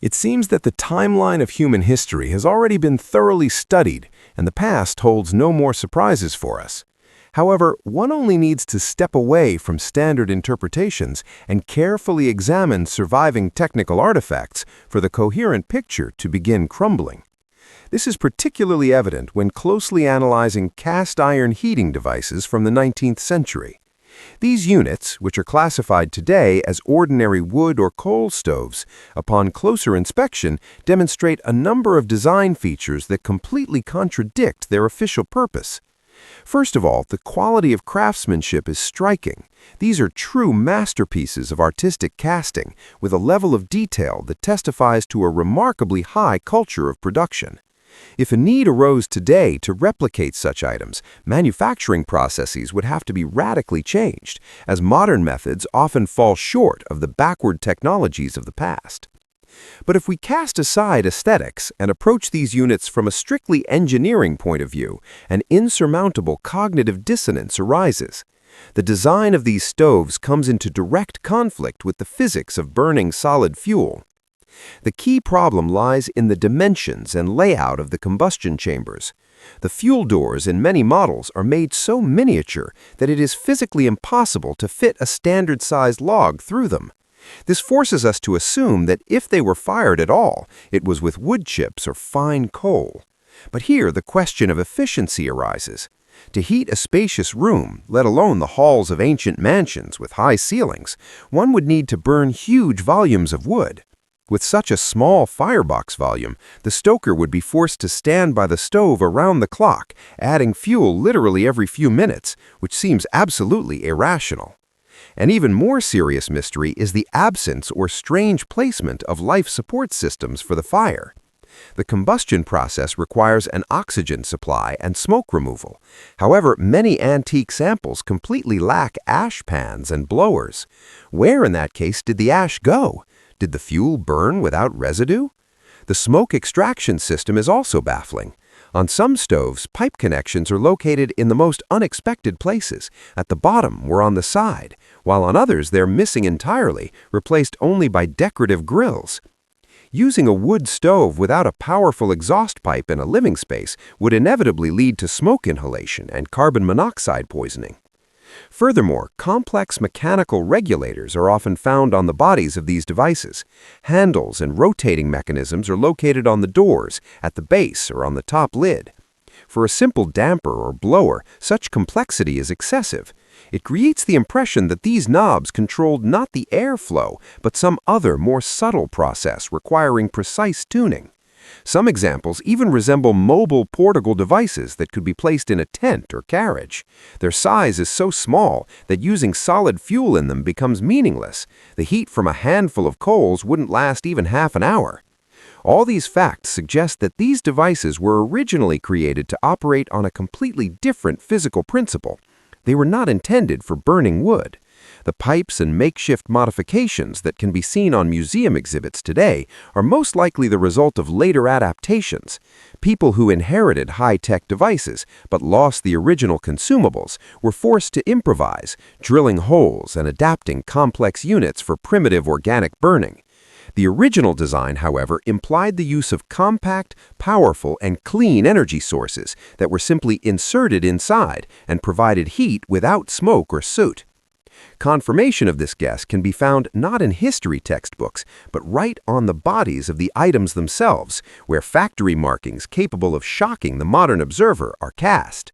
It seems that the timeline of human history has already been thoroughly studied, and the past holds no more surprises for us. However, one only needs to step away from standard interpretations and carefully examine surviving technical artifacts for the coherent picture to begin crumbling. This is particularly evident when closely analyzing cast iron heating devices from the 19th century. These units, which are classified today as ordinary wood or coal stoves, upon closer inspection demonstrate a number of design features that completely contradict their official purpose. First of all, the quality of craftsmanship is striking. These are true masterpieces of artistic casting, with a level of detail that testifies to a remarkably high culture of production. If a need arose today to replicate such items, manufacturing processes would have to be radically changed, as modern methods often fall short of the backward technologies of the past. But if we cast aside aesthetics and approach these units from a strictly engineering point of view, an insurmountable cognitive dissonance arises. The design of these stoves comes into direct conflict with the physics of burning solid fuel. The key problem lies in the dimensions and layout of the combustion chambers. The fuel doors in many models are made so miniature that it is physically impossible to fit a standard-sized log through them. This forces us to assume that if they were fired at all, it was with wood chips or fine coal. But here the question of efficiency arises. To heat a spacious room, let alone the halls of ancient mansions with high ceilings, one would need to burn huge volumes of wood. With such a small firebox volume, the stoker would be forced to stand by the stove around the clock, adding fuel literally every few minutes, which seems absolutely irrational. An even more serious mystery is the absence or strange placement of life support systems for the fire. The combustion process requires an oxygen supply and smoke removal. However, many antique samples completely lack ash pans and blowers. Where in that case did the ash go? Did the fuel burn without residue? The smoke extraction system is also baffling. On some stoves, pipe connections are located in the most unexpected places, at the bottom or on the side, while on others they're missing entirely, replaced only by decorative grills. Using a wood stove without a powerful exhaust pipe in a living space would inevitably lead to smoke inhalation and carbon monoxide poisoning. Furthermore, complex mechanical regulators are often found on the bodies of these devices. Handles and rotating mechanisms are located on the doors, at the base, or on the top lid. For a simple damper or blower, such complexity is excessive. It creates the impression that these knobs controlled not the airflow, but some other, more subtle process requiring precise tuning. Some examples even resemble mobile portable devices that could be placed in a tent or carriage. Their size is so small that using solid fuel in them becomes meaningless. The heat from a handful of coals wouldn't last even half an hour. All these facts suggest that these devices were originally created to operate on a completely different physical principle. They were not intended for burning wood. The pipes and makeshift modifications that can be seen on museum exhibits today are most likely the result of later adaptations. People who inherited high-tech devices but lost the original consumables were forced to improvise, drilling holes and adapting complex units for primitive organic burning. The original design, however, implied the use of compact, powerful, and clean energy sources that were simply inserted inside and provided heat without smoke or soot. Confirmation of this guess can be found not in history textbooks, but right on the bodies of the items themselves, where factory markings capable of shocking the modern observer are cast.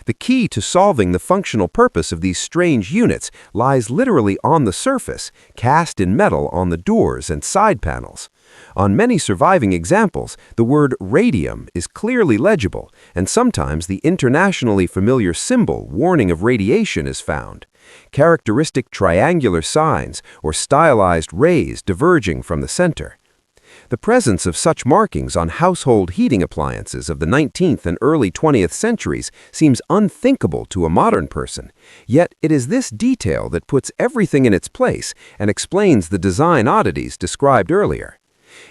The key to solving the functional purpose of these strange units lies literally on the surface, cast in metal on the doors and side panels. On many surviving examples, the word radium is clearly legible, and sometimes the internationally familiar symbol warning of radiation is found. Characteristic triangular signs or stylized rays diverging from the center. The presence of such markings on household heating appliances of the 19th and early 20th centuries seems unthinkable to a modern person, yet it is this detail that puts everything in its place and explains the design oddities described earlier.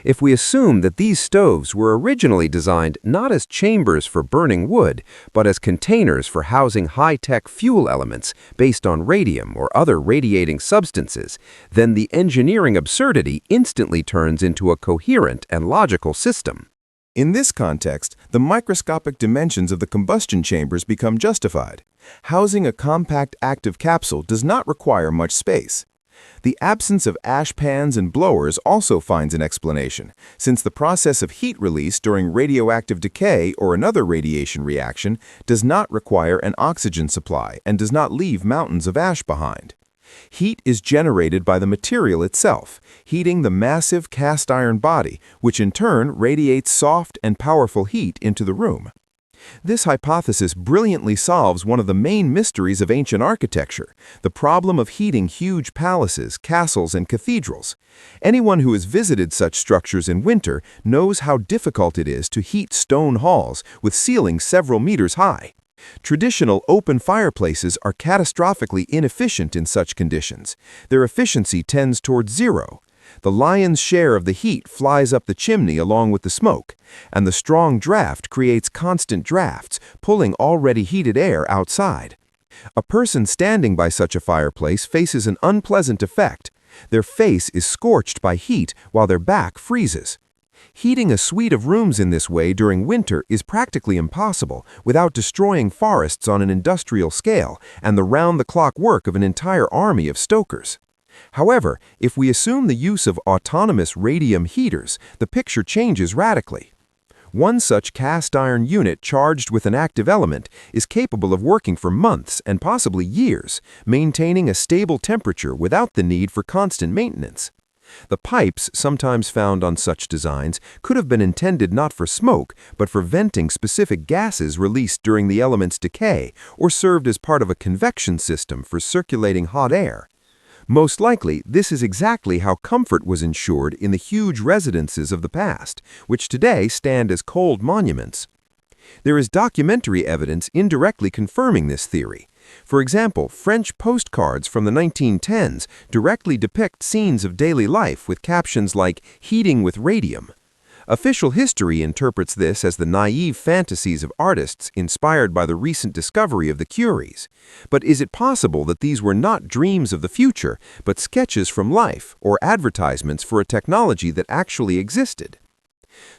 If we assume that these stoves were originally designed not as chambers for burning wood, but as containers for housing high-tech fuel elements based on radium or other radiating substances, then the engineering absurdity instantly turns into a coherent and logical system. In this context, the microscopic dimensions of the combustion chambers become justified. Housing a compact active capsule does not require much space. The absence of ash pans and blowers also finds an explanation, since the process of heat release during radioactive decay or another radiation reaction does not require an oxygen supply and does not leave mountains of ash behind. Heat is generated by the material itself, heating the massive cast iron body, which in turn radiates soft and powerful heat into the room. This hypothesis brilliantly solves one of the main mysteries of ancient architecture, the problem of heating huge palaces, castles, and cathedrals. Anyone who has visited such structures in winter knows how difficult it is to heat stone halls with ceilings several meters high. Traditional open fireplaces are catastrophically inefficient in such conditions. Their efficiency tends towards zero. The lion's share of the heat flies up the chimney along with the smoke, and the strong draft creates constant drafts, pulling already heated air outside. A person standing by such a fireplace faces an unpleasant effect. Their face is scorched by heat while their back freezes. Heating a suite of rooms in this way during winter is practically impossible without destroying forests on an industrial scale and the round-the-clock work of an entire army of stokers. However, if we assume the use of autonomous radium heaters, the picture changes radically. One such cast iron unit charged with an active element is capable of working for months and possibly years, maintaining a stable temperature without the need for constant maintenance. The pipes sometimes found on such designs could have been intended not for smoke, but for venting specific gases released during the element's decay, or served as part of a convection system for circulating hot air. Most likely, this is exactly how comfort was ensured in the huge residences of the past, which today stand as cold monuments. There is documentary evidence indirectly confirming this theory. For example, French postcards from the 1910s directly depict scenes of daily life with captions like "heating with radium." Official history interprets this as the naive fantasies of artists inspired by the recent discovery of the Curies. But is it possible that these were not dreams of the future, but sketches from life or advertisements for a technology that actually existed?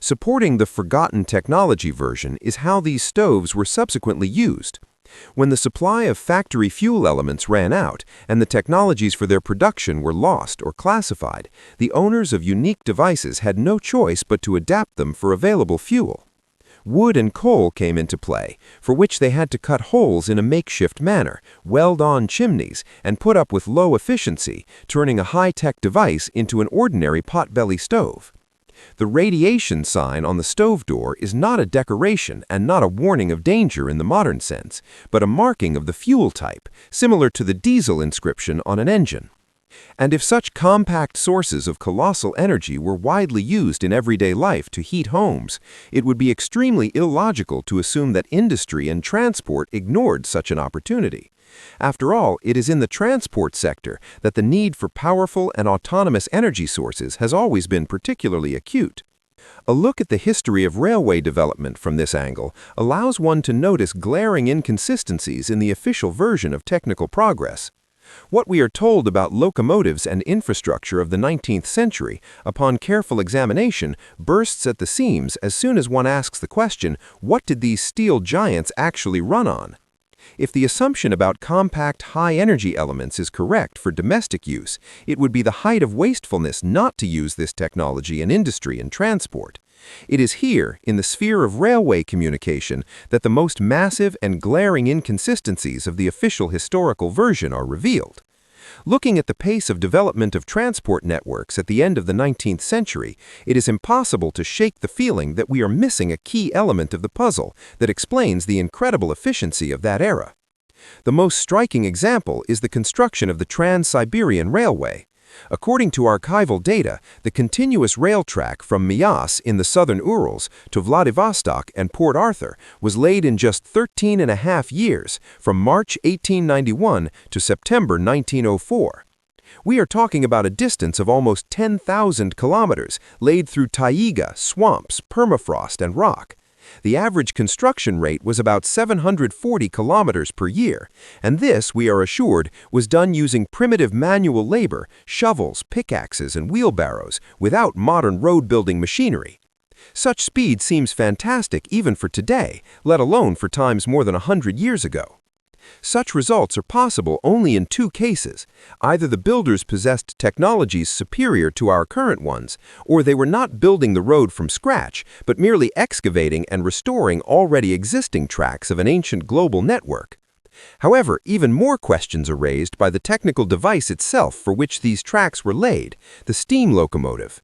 Supporting the forgotten technology version is how these stoves were subsequently used. When the supply of factory fuel elements ran out and the technologies for their production were lost or classified, the owners of unique devices had no choice but to adapt them for available fuel. Wood and coal came into play, for which they had to cut holes in a makeshift manner, weld on chimneys, and put up with low efficiency, turning a high-tech device into an ordinary potbelly stove. The radiation sign on the stove door is not a decoration and not a warning of danger in the modern sense, but a marking of the fuel type, similar to the diesel inscription on an engine. And if such compact sources of colossal energy were widely used in everyday life to heat homes, it would be extremely illogical to assume that industry and transport ignored such an opportunity. After all, it is in the transport sector that the need for powerful and autonomous energy sources has always been particularly acute. A look at the history of railway development from this angle allows one to notice glaring inconsistencies in the official version of technical progress. What we are told about locomotives and infrastructure of the 19th century, upon careful examination, bursts at the seams as soon as one asks the question, what did these steel giants actually run on? If the assumption about compact high-energy elements is correct for domestic use, it would be the height of wastefulness not to use this technology in industry and transport. It is here, in the sphere of railway communication, that the most massive and glaring inconsistencies of the official historical version are revealed. Looking at the pace of development of transport networks at the end of the 19th century, it is impossible to shake the feeling that we are missing a key element of the puzzle that explains the incredible efficiency of that era. The most striking example is the construction of the Trans-Siberian Railway. According to archival data, the continuous rail track from Mias in the southern Urals to Vladivostok and Port Arthur was laid in just 13.5 years, from March 1891 to September 1904. We are talking about a distance of almost 10,000 kilometers laid through taiga, swamps, permafrost, and rock. The average construction rate was about 740 kilometers per year, and this, we are assured, was done using primitive manual labor, shovels, pickaxes, and wheelbarrows, without modern road-building machinery. Such speed seems fantastic even for today, let alone for times more than 100 years ago. Such results are possible only in two cases. Either the builders possessed technologies superior to our current ones, or they were not building the road from scratch, but merely excavating and restoring already existing tracks of an ancient global network. However, even more questions are raised by the technical device itself for which these tracks were laid, the steam locomotive.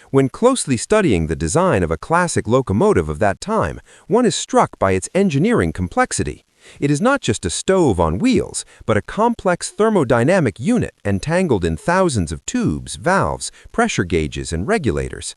When closely studying the design of a classic locomotive of that time, one is struck by its engineering complexity. It is not just a stove on wheels, but a complex thermodynamic unit entangled in thousands of tubes, valves, pressure gauges, and regulators.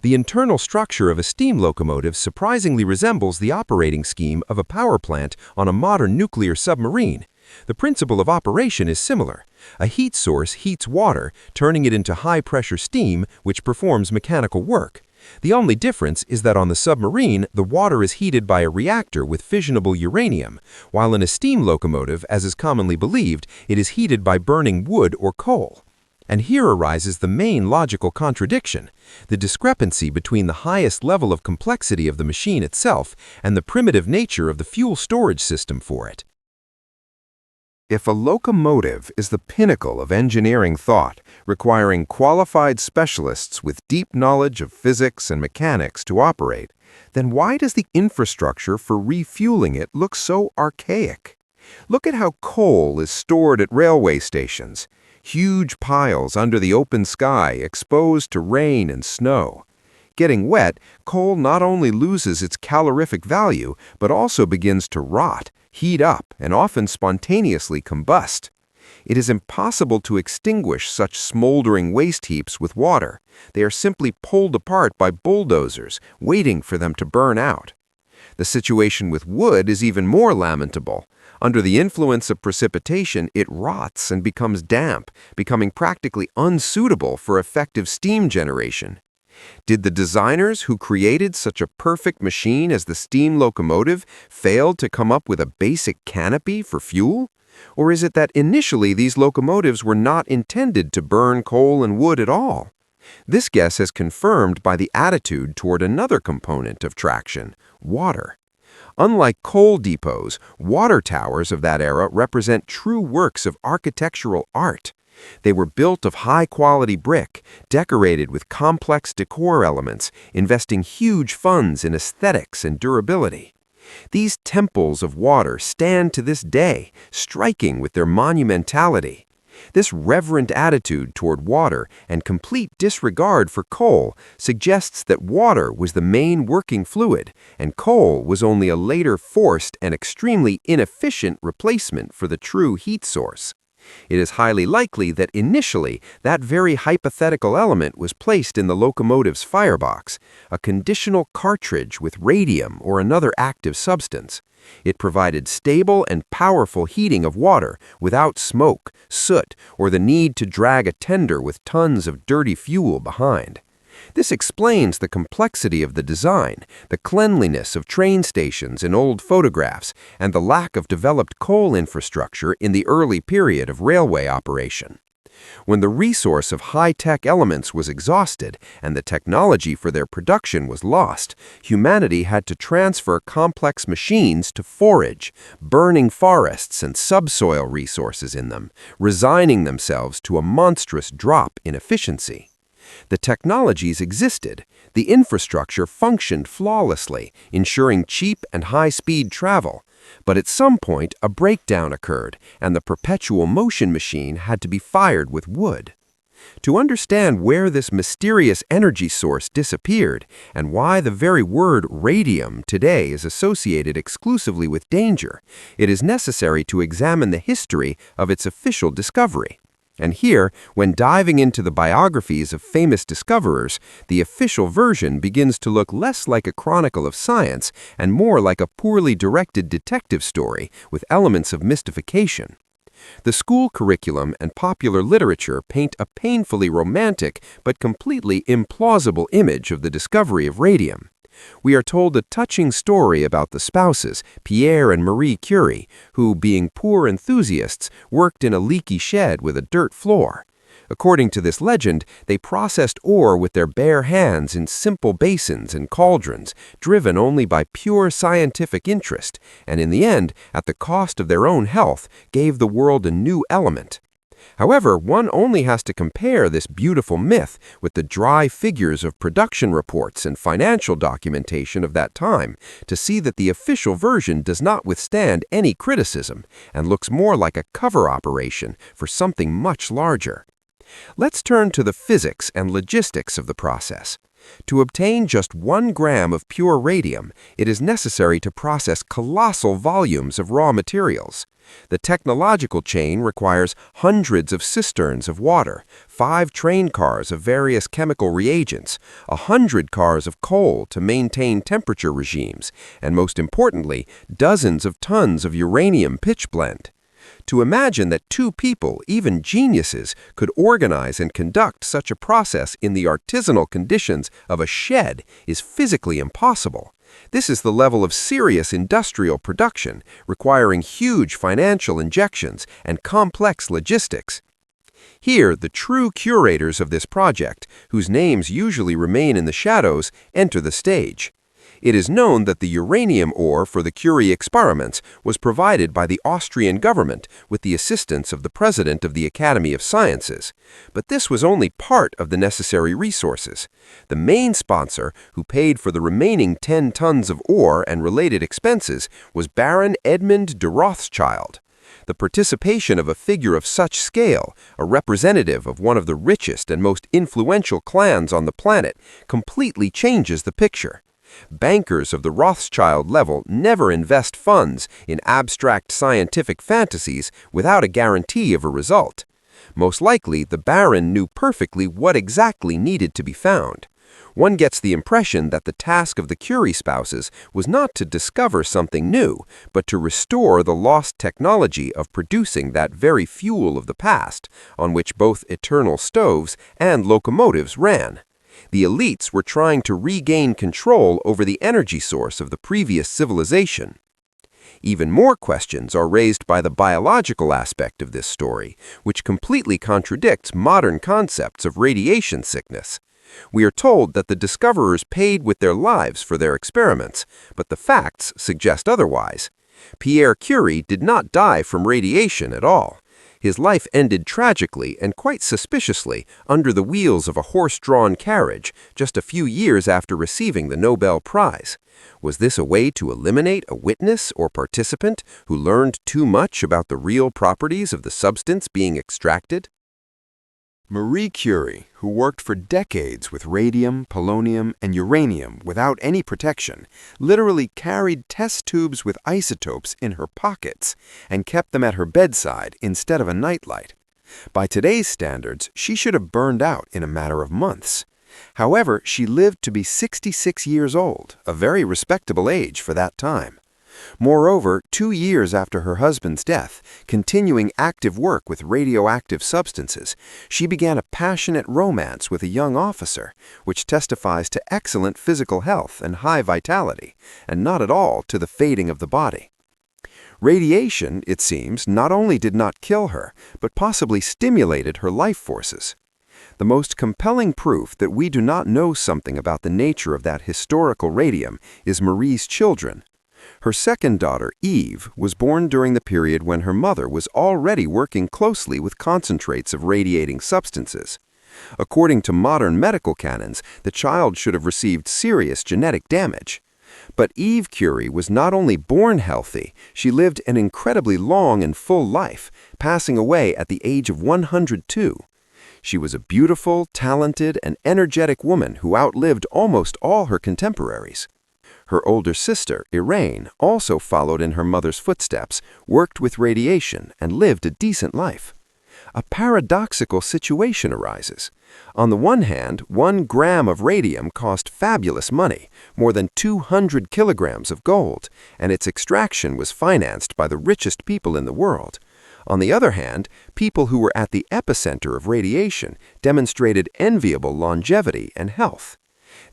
The internal structure of a steam locomotive surprisingly resembles the operating scheme of a power plant on a modern nuclear submarine. The principle of operation is similar. A heat source heats water, turning it into high-pressure steam, which performs mechanical work. The only difference is that on the submarine, the water is heated by a reactor with fissionable uranium, while in a steam locomotive, as is commonly believed, it is heated by burning wood or coal. And here arises the main logical contradiction, the discrepancy between the highest level of complexity of the machine itself and the primitive nature of the fuel storage system for it. If a locomotive is the pinnacle of engineering thought, requiring qualified specialists with deep knowledge of physics and mechanics to operate, then why does the infrastructure for refueling it look so archaic? Look at how coal is stored at railway stations, huge piles under the open sky exposed to rain and snow. Getting wet, coal not only loses its calorific value, but also begins to rot, heat up, and often spontaneously combust. It is impossible to extinguish such smoldering waste heaps with water. They are simply pulled apart by bulldozers, waiting for them to burn out. The situation with wood is even more lamentable. Under the influence of precipitation, it rots and becomes damp, becoming practically unsuitable for effective steam generation. Did the designers who created such a perfect machine as the steam locomotive fail to come up with a basic canopy for fuel? Or is it that initially these locomotives were not intended to burn coal and wood at all? This guess is confirmed by the attitude toward another component of traction, water. Unlike coal depots, water towers of that era represent true works of architectural art. They were built of high-quality brick, decorated with complex decor elements, investing huge funds in aesthetics and durability. These temples of water stand to this day, striking with their monumentality. This reverent attitude toward water and complete disregard for coal suggests that water was the main working fluid, and coal was only a later forced and extremely inefficient replacement for the true heat source. It is highly likely that initially that very hypothetical element was placed in the locomotive's firebox, a conditional cartridge with radium or another active substance. It provided stable and powerful heating of water without smoke, soot, or the need to drag a tender with tons of dirty fuel behind. This explains the complexity of the design, the cleanliness of train stations in old photographs, and the lack of developed coal infrastructure in the early period of railway operation. When the resource of high-tech elements was exhausted and the technology for their production was lost, humanity had to transfer complex machines to forage, burning forests and subsoil resources in them, resigning themselves to a monstrous drop in efficiency. The technologies existed, the infrastructure functioned flawlessly, ensuring cheap and high-speed travel. But at some point, a breakdown occurred, and the perpetual motion machine had to be fired with wood. To understand where this mysterious energy source disappeared, and why the very word radium today is associated exclusively with danger, it is necessary to examine the history of its official discovery. And here, when diving into the biographies of famous discoverers, the official version begins to look less like a chronicle of science and more like a poorly directed detective story with elements of mystification. The school curriculum and popular literature paint a painfully romantic but completely implausible image of the discovery of radium. We are told a touching story about the spouses, Pierre and Marie Curie, who, being poor enthusiasts, worked in a leaky shed with a dirt floor. According to this legend, they processed ore with their bare hands in simple basins and cauldrons, driven only by pure scientific interest, and in the end, at the cost of their own health, gave the world a new element. However, one only has to compare this beautiful myth with the dry figures of production reports and financial documentation of that time to see that the official version does not withstand any criticism and looks more like a cover operation for something much larger. Let's turn to the physics and logistics of the process. To obtain just 1 gram of pure radium, it is necessary to process colossal volumes of raw materials. The technological chain requires hundreds of cisterns of water, 5 train cars of various chemical reagents, 100 cars of coal to maintain temperature regimes, and most importantly, dozens of tons of uranium pitchblende. To imagine that 2 people, even geniuses, could organize and conduct such a process in the artisanal conditions of a shed is physically impossible. This is the level of serious industrial production, requiring huge financial injections and complex logistics. Here, the true curators of this project, whose names usually remain in the shadows, enter the stage. It is known that the uranium ore for the Curie experiments was provided by the Austrian government with the assistance of the president of the Academy of Sciences. But this was only part of the necessary resources. The main sponsor, who paid for the remaining 10 tons of ore and related expenses, was Baron Edmund de Rothschild. The participation of a figure of such scale, a representative of one of the richest and most influential clans on the planet, completely changes the picture. Bankers of the Rothschild level never invest funds in abstract scientific fantasies without a guarantee of a result. Most likely, the Baron knew perfectly what exactly needed to be found. One gets the impression that the task of the Curie spouses was not to discover something new, but to restore the lost technology of producing that very fuel of the past, on which both eternal stoves and locomotives ran. The elites were trying to regain control over the energy source of the previous civilization. Even more questions are raised by the biological aspect of this story, which completely contradicts modern concepts of radiation sickness. We are told that the discoverers paid with their lives for their experiments, but the facts suggest otherwise. Pierre Curie did not die from radiation at all. His life ended tragically and quite suspiciously under the wheels of a horse-drawn carriage just a few years after receiving the Nobel Prize. Was this a way to eliminate a witness or participant who learned too much about the real properties of the substance being extracted? Marie Curie, who worked for decades with radium, polonium, and uranium without any protection, literally carried test tubes with isotopes in her pockets and kept them at her bedside instead of a nightlight. By today's standards, she should have burned out in a matter of months. However, she lived to be 66 years old, a very respectable age for that time. Moreover, 2 years after her husband's death, continuing active work with radioactive substances, she began a passionate romance with a young officer, which testifies to excellent physical health and high vitality, and not at all to the fading of the body. Radiation, it seems, not only did not kill her, but possibly stimulated her life forces. The most compelling proof that we do not know something about the nature of that historical radium is Marie's children. Her second daughter, Eve, was born during the period when her mother was already working closely with concentrates of radiating substances. According to modern medical canons, the child should have received serious genetic damage. But Eve Curie was not only born healthy, she lived an incredibly long and full life, passing away at the age of 102. She was a beautiful, talented, and energetic woman who outlived almost all her contemporaries. Her older sister, Irene, also followed in her mother's footsteps, worked with radiation, and lived a decent life. A paradoxical situation arises. On the one hand, 1 gram of radium cost fabulous money, more than 200 kilograms of gold, and its extraction was financed by the richest people in the world. On the other hand, people who were at the epicenter of radiation demonstrated enviable longevity and health.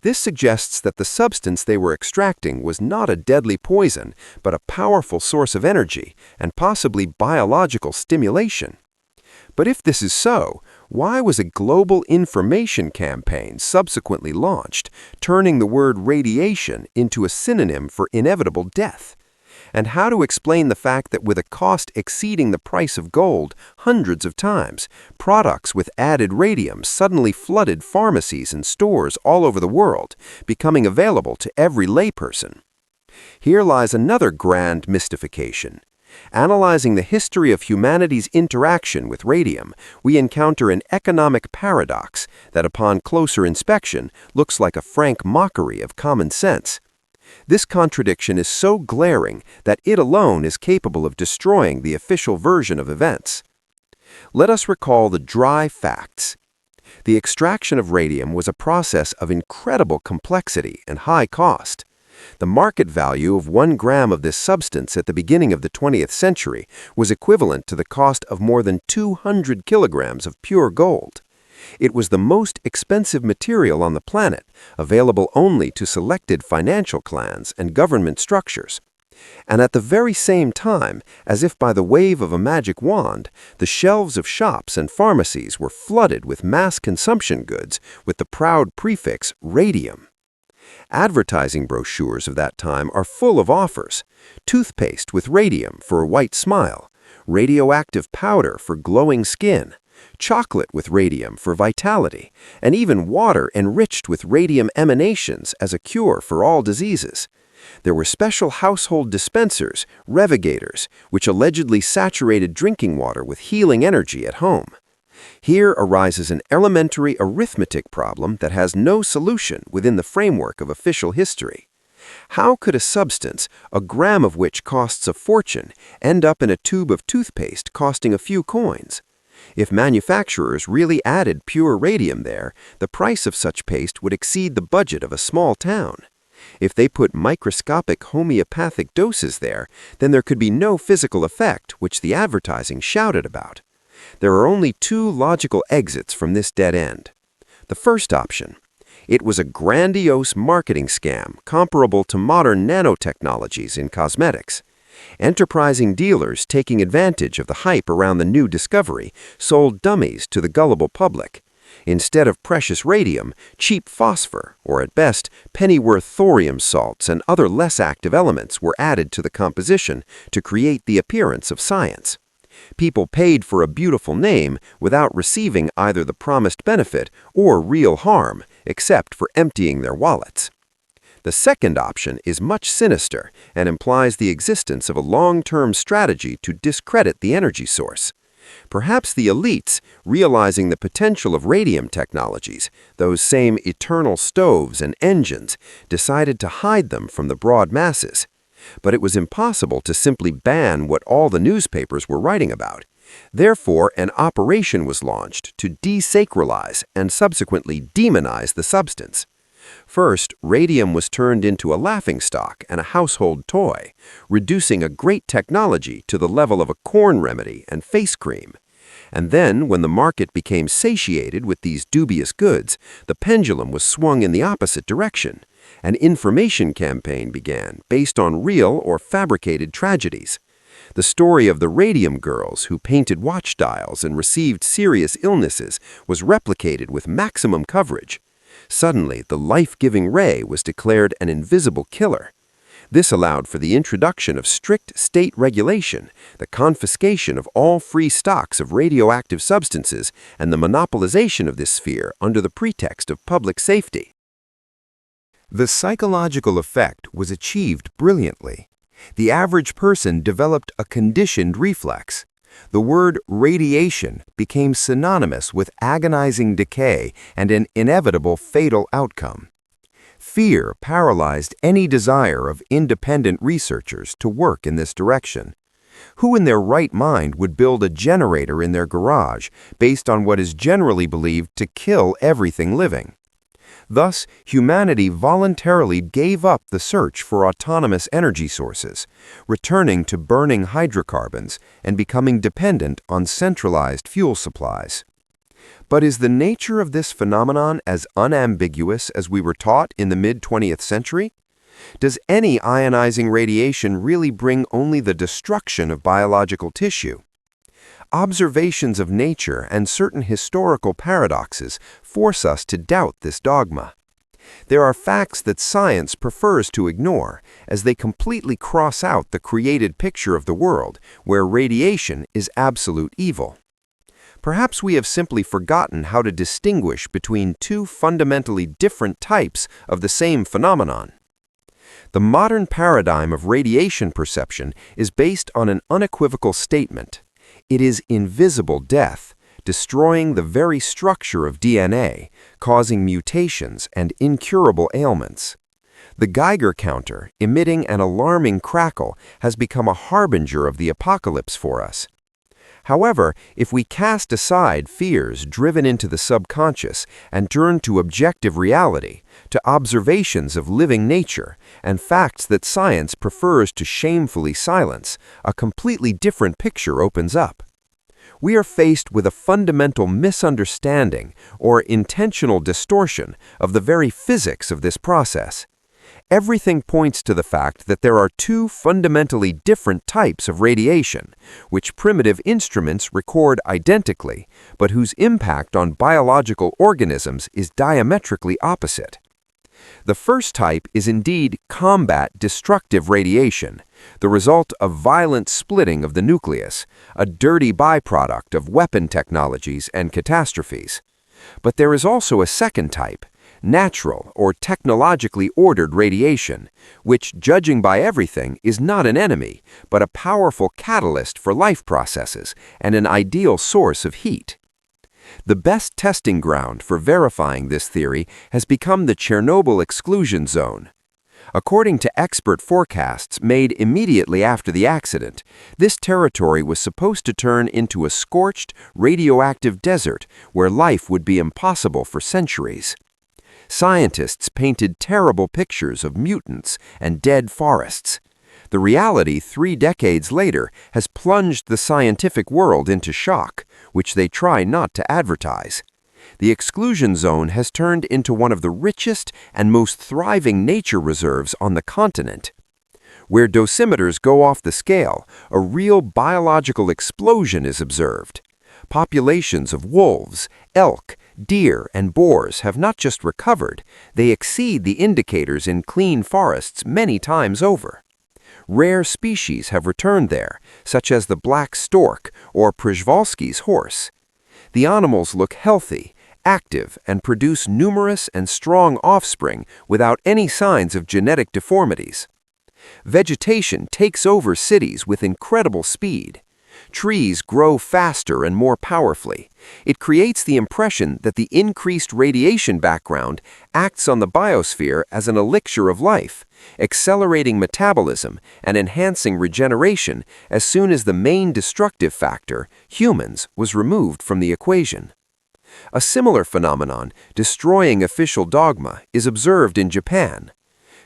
This suggests that the substance they were extracting was not a deadly poison, but a powerful source of energy and possibly biological stimulation. But if this is so, why was a global information campaign subsequently launched, turning the word radiation into a synonym for inevitable death? And how to explain the fact that with a cost exceeding the price of gold hundreds of times, products with added radium suddenly flooded pharmacies and stores all over the world, becoming available to every layperson? Here lies another grand mystification. Analyzing the history of humanity's interaction with radium, we encounter an economic paradox that upon closer inspection looks like a frank mockery of common sense. This contradiction is so glaring that it alone is capable of destroying the official version of events. Let us recall the dry facts. The extraction of radium was a process of incredible complexity and high cost. The market value of 1 gram of this substance at the beginning of the 20th century was equivalent to the cost of more than 200 kilograms of pure gold. It was the most expensive material on the planet, available only to selected financial clans and government structures. And at the very same time, as if by the wave of a magic wand, the shelves of shops and pharmacies were flooded with mass consumption goods with the proud prefix radium. Advertising brochures of that time are full of offers: toothpaste with radium for a white smile, radioactive powder for glowing skin, chocolate with radium for vitality, and even water enriched with radium emanations as a cure for all diseases. There were special household dispensers, revigators, which allegedly saturated drinking water with healing energy at home. Here arises an elementary arithmetic problem that has no solution within the framework of official history. How could a substance, a gram of which costs a fortune, end up in a tube of toothpaste costing a few coins? If manufacturers really added pure radium there, the price of such paste would exceed the budget of a small town. If they put microscopic homeopathic doses there, then there could be no physical effect which the advertising shouted about. There are only 2 logical exits from this dead end. The first option: it was a grandiose marketing scam comparable to modern nanotechnologies in cosmetics. Enterprising dealers, taking advantage of the hype around the new discovery, sold dummies to the gullible public. Instead of precious radium, cheap phosphor, or at best, pennyworth thorium salts and other less active elements were added to the composition to create the appearance of science. People paid for a beautiful name without receiving either the promised benefit or real harm, except for emptying their wallets. The second option is much sinister and implies the existence of a long-term strategy to discredit the energy source. Perhaps the elites, realizing the potential of radium technologies, those same eternal stoves and engines, decided to hide them from the broad masses. But it was impossible to simply ban what all the newspapers were writing about. Therefore, an operation was launched to desacralize and subsequently demonize the substance. First, radium was turned into a laughingstock and a household toy, reducing a great technology to the level of a corn remedy and face cream. And then, when the market became satiated with these dubious goods, the pendulum was swung in the opposite direction. An information campaign began based on real or fabricated tragedies. The story of the radium girls who painted watch dials and received serious illnesses was replicated with maximum coverage. Suddenly, the life-giving ray was declared an invisible killer. This allowed for the introduction of strict state regulation, the confiscation of all free stocks of radioactive substances, and the monopolization of this sphere under the pretext of public safety. The psychological effect was achieved brilliantly. The average person developed a conditioned reflex. The word radiation became synonymous with agonizing decay and an inevitable fatal outcome. Fear paralyzed any desire of independent researchers to work in this direction. Who in their right mind would build a generator in their garage based on what is generally believed to kill everything living? Thus, humanity voluntarily gave up the search for autonomous energy sources, returning to burning hydrocarbons and becoming dependent on centralized fuel supplies. But is the nature of this phenomenon as unambiguous as we were taught in the mid-20th century? Does any ionizing radiation really bring only the destruction of biological tissue? Observations of nature and certain historical paradoxes force us to doubt this dogma. There are facts that science prefers to ignore, as they completely cross out the created picture of the world, where radiation is absolute evil. Perhaps we have simply forgotten how to distinguish between two fundamentally different types of the same phenomenon. The modern paradigm of radiation perception is based on an unequivocal statement. It is invisible death, destroying the very structure of DNA, causing mutations and incurable ailments. The Geiger counter, emitting an alarming crackle, has become a harbinger of the apocalypse for us. However, if we cast aside fears driven into the subconscious and turn to objective reality, to observations of living nature, and facts that science prefers to shamefully silence, a completely different picture opens up. We are faced with a fundamental misunderstanding or intentional distortion of the very physics of this process. Everything points to the fact that there are two fundamentally different types of radiation, which primitive instruments record identically, but whose impact on biological organisms is diametrically opposite. The first type is indeed combat destructive radiation, the result of violent splitting of the nucleus, a dirty byproduct of weapon technologies and catastrophes. But there is also a second type, natural or technologically ordered radiation, which, judging by everything, is not an enemy, but a powerful catalyst for life processes and an ideal source of heat. The best testing ground for verifying this theory has become the Chernobyl exclusion zone. According to expert forecasts made immediately after the accident, this territory was supposed to turn into a scorched, radioactive desert where life would be impossible for centuries. Scientists painted terrible pictures of mutants and dead forests. The reality 3 decades later has plunged the scientific world into shock, which they try not to advertise. The exclusion zone has turned into one of the richest and most thriving nature reserves on the continent. Where dosimeters go off the scale, a real biological explosion is observed. Populations of wolves, elk, deer, and boars have not just recovered, they exceed the indicators in clean forests many times over. Rare species have returned there, such as the black stork or Przewalski's horse. The animals look healthy, active, and produce numerous and strong offspring without any signs of genetic deformities. Vegetation takes over cities with incredible speed. Trees grow faster and more powerfully. It creates the impression that the increased radiation background acts on the biosphere as an elixir of life, accelerating metabolism and enhancing regeneration as soon as the main destructive factor, humans, was removed from the equation. A similar phenomenon, destroying official dogma, is observed in Japan.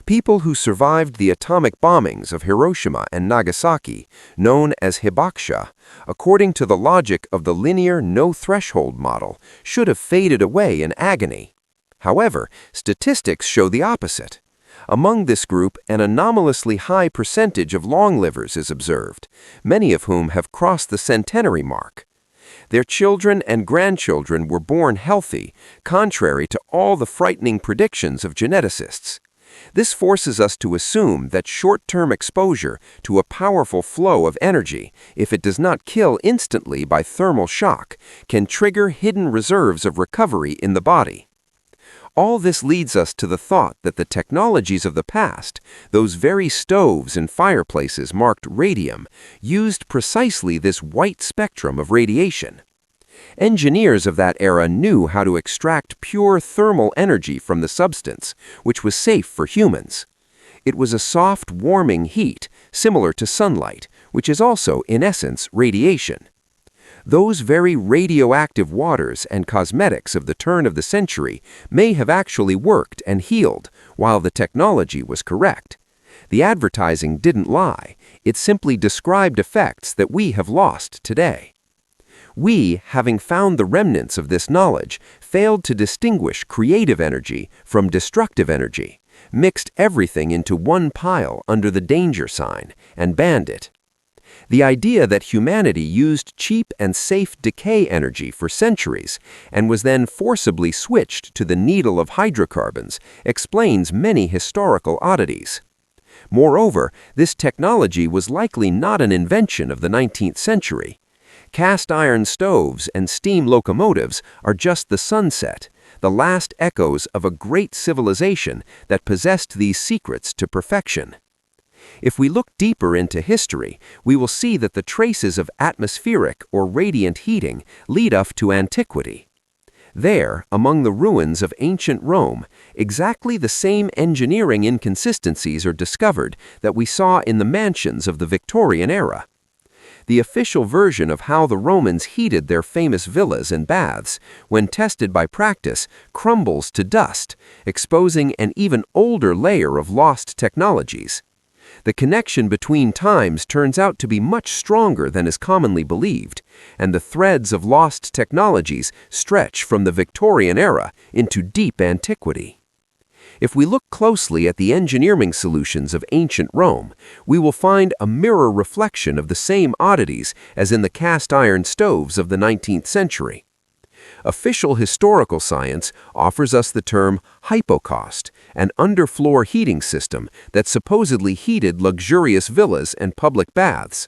People who survived the atomic bombings of Hiroshima and Nagasaki, known as hibakusha, according to the logic of the linear no-threshold model, should have faded away in agony. However, statistics show the opposite. Among this group, an anomalously high percentage of long-livers is observed, many of whom have crossed the centenary mark. Their children and grandchildren were born healthy, contrary to all the frightening predictions of geneticists. This forces us to assume that short-term exposure to a powerful flow of energy, if it does not kill instantly by thermal shock, can trigger hidden reserves of recovery in the body. All this leads us to the thought that the technologies of the past, those very stoves and fireplaces marked radium, used precisely this white spectrum of radiation. Engineers of that era knew how to extract pure thermal energy from the substance, which was safe for humans. It was a soft, warming heat, similar to sunlight, which is also, in essence, radiation. Those very radioactive waters and cosmetics of the turn of the century may have actually worked and healed, while the technology was correct. The advertising didn't lie, it simply described effects that we have lost today. We, having found the remnants of this knowledge, failed to distinguish creative energy from destructive energy, mixed everything into one pile under the danger sign, and banned it. The idea that humanity used cheap and safe decay energy for centuries and was then forcibly switched to the needle of hydrocarbons explains many historical oddities. Moreover, this technology was likely not an invention of the 19th century. Cast iron stoves and steam locomotives are just the sunset, the last echoes of a great civilization that possessed these secrets to perfection. If we look deeper into history, we will see that the traces of atmospheric or radiant heating lead up to antiquity. There, among the ruins of ancient Rome, exactly the same engineering inconsistencies are discovered that we saw in the mansions of the Victorian era. The official version of how the Romans heated their famous villas and baths, when tested by practice, crumbles to dust, exposing an even older layer of lost technologies. The connection between times turns out to be much stronger than is commonly believed, and the threads of lost technologies stretch from the Victorian era into deep antiquity. If we look closely at the engineering solutions of ancient Rome, we will find a mirror reflection of the same oddities as in the cast iron stoves of the 19th century. Official historical science offers us the term hypocaust, an underfloor heating system that supposedly heated luxurious villas and public baths.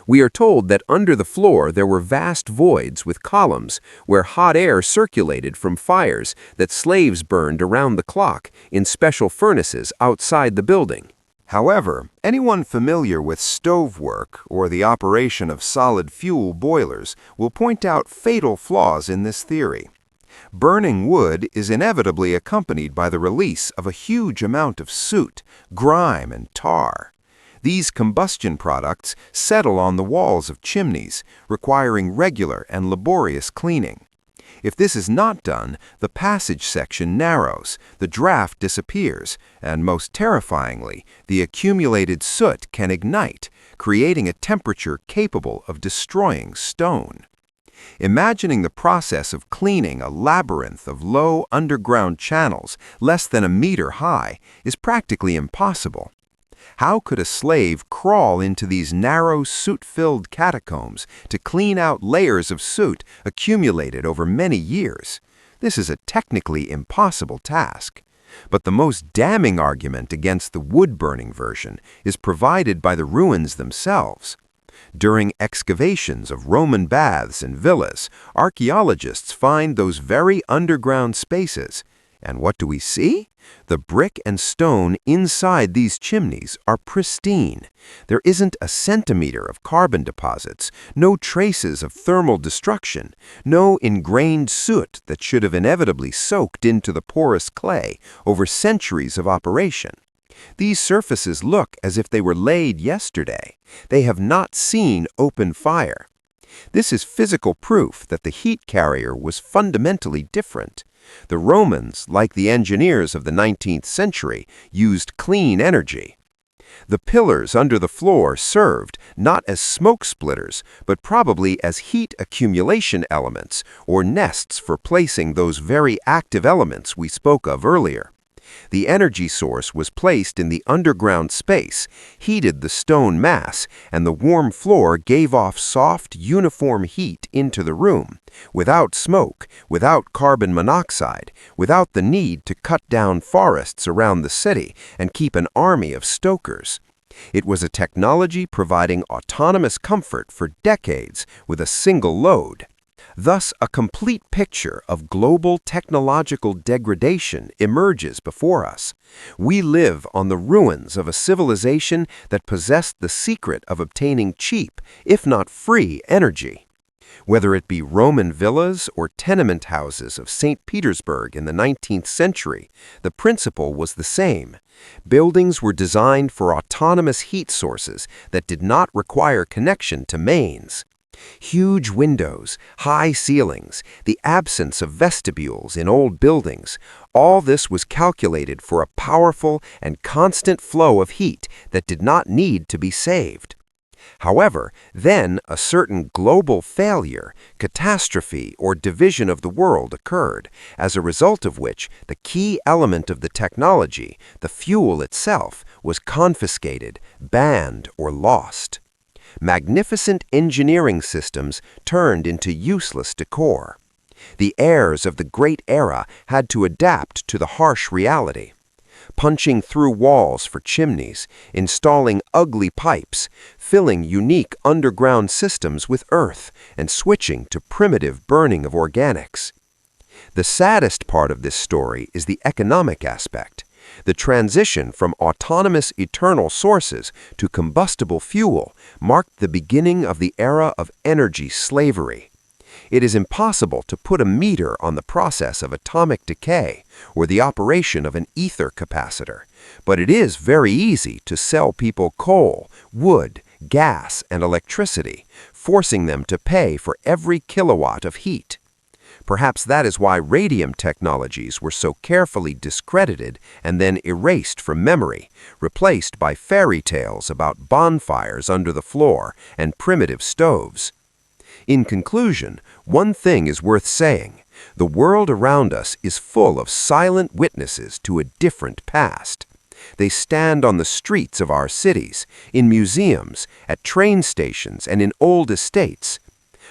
We are told that under the floor there were vast voids with columns where hot air circulated from fires that slaves burned around the clock in special furnaces outside the building. However, anyone familiar with stove work or the operation of solid fuel boilers will point out fatal flaws in this theory. Burning wood is inevitably accompanied by the release of a huge amount of soot, grime, and tar. These combustion products settle on the walls of chimneys, requiring regular and laborious cleaning. If this is not done, the passage section narrows, the draft disappears, and most terrifyingly, the accumulated soot can ignite, creating a temperature capable of destroying stone. Imagining the process of cleaning a labyrinth of low underground channels less than a meter high is practically impossible. How could a slave crawl into these narrow, soot-filled catacombs to clean out layers of soot accumulated over many years? This is a technically impossible task. But the most damning argument against the wood-burning version is provided by the ruins themselves. During excavations of Roman baths and villas, archaeologists find those very underground spaces. And what do we see? The brick and stone inside these chimneys are pristine. There isn't a centimeter of carbon deposits, no traces of thermal destruction, no ingrained soot that should have inevitably soaked into the porous clay over centuries of operation. These surfaces look as if they were laid yesterday. They have not seen open fire. This is physical proof that the heat carrier was fundamentally different. The Romans, like the engineers of the 19th century, used clean energy. The pillars under the floor served not as smoke splitters, but probably as heat accumulation elements or nests for placing those very active elements we spoke of earlier. The energy source was placed in the underground space, heated the stone mass, and the warm floor gave off soft, uniform heat into the room, without smoke, without carbon monoxide, without the need to cut down forests around the city and keep an army of stokers. It was a technology providing autonomous comfort for decades with a single load. Thus, a complete picture of global technological degradation emerges before us. We live on the ruins of a civilization that possessed the secret of obtaining cheap, if not free, energy. Whether it be Roman villas or tenement houses of St. Petersburg in the 19th century, the principle was the same. Buildings were designed for autonomous heat sources that did not require connection to mains. Huge windows, high ceilings, the absence of vestibules in old buildings, all this was calculated for a powerful and constant flow of heat that did not need to be saved. However, then a certain global failure, catastrophe, or division of the world occurred, as a result of which the key element of the technology, the fuel itself, was confiscated, banned, or lost. Magnificent engineering systems turned into useless decor. The heirs of the great era had to adapt to the harsh reality. Punching through walls for chimneys, installing ugly pipes, filling unique underground systems with earth, and switching to primitive burning of organics. The saddest part of this story is the economic aspect. The transition from autonomous eternal sources to combustible fuel marked the beginning of the era of energy slavery. It is impossible to put a meter on the process of atomic decay or the operation of an ether capacitor, but it is very easy to sell people coal, wood, gas, and electricity, forcing them to pay for every kilowatt of heat. Perhaps that is why radium technologies were so carefully discredited and then erased from memory, replaced by fairy tales about bonfires under the floor and primitive stoves. In conclusion, one thing is worth saying. The world around us is full of silent witnesses to a different past. They stand on the streets of our cities, in museums, at train stations, and in old estates.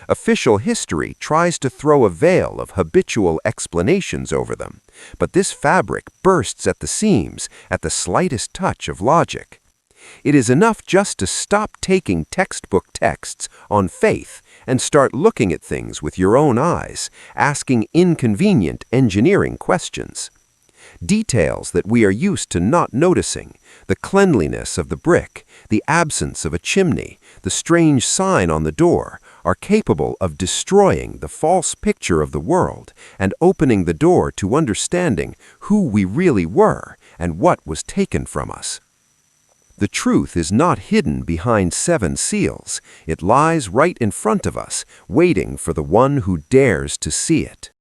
Official history tries to throw a veil of habitual explanations over them, but this fabric bursts at the seams at the slightest touch of logic. It is enough just to stop taking textbook texts on faith and start looking at things with your own eyes, asking inconvenient engineering questions. Details that we are used to not noticing, the cleanliness of the brick, the absence of a chimney, the strange sign on the door, are capable of destroying the false picture of the world and opening the door to understanding who we really were and what was taken from us. The truth is not hidden behind 7 seals. It lies right in front of us, waiting for the one who dares to see it.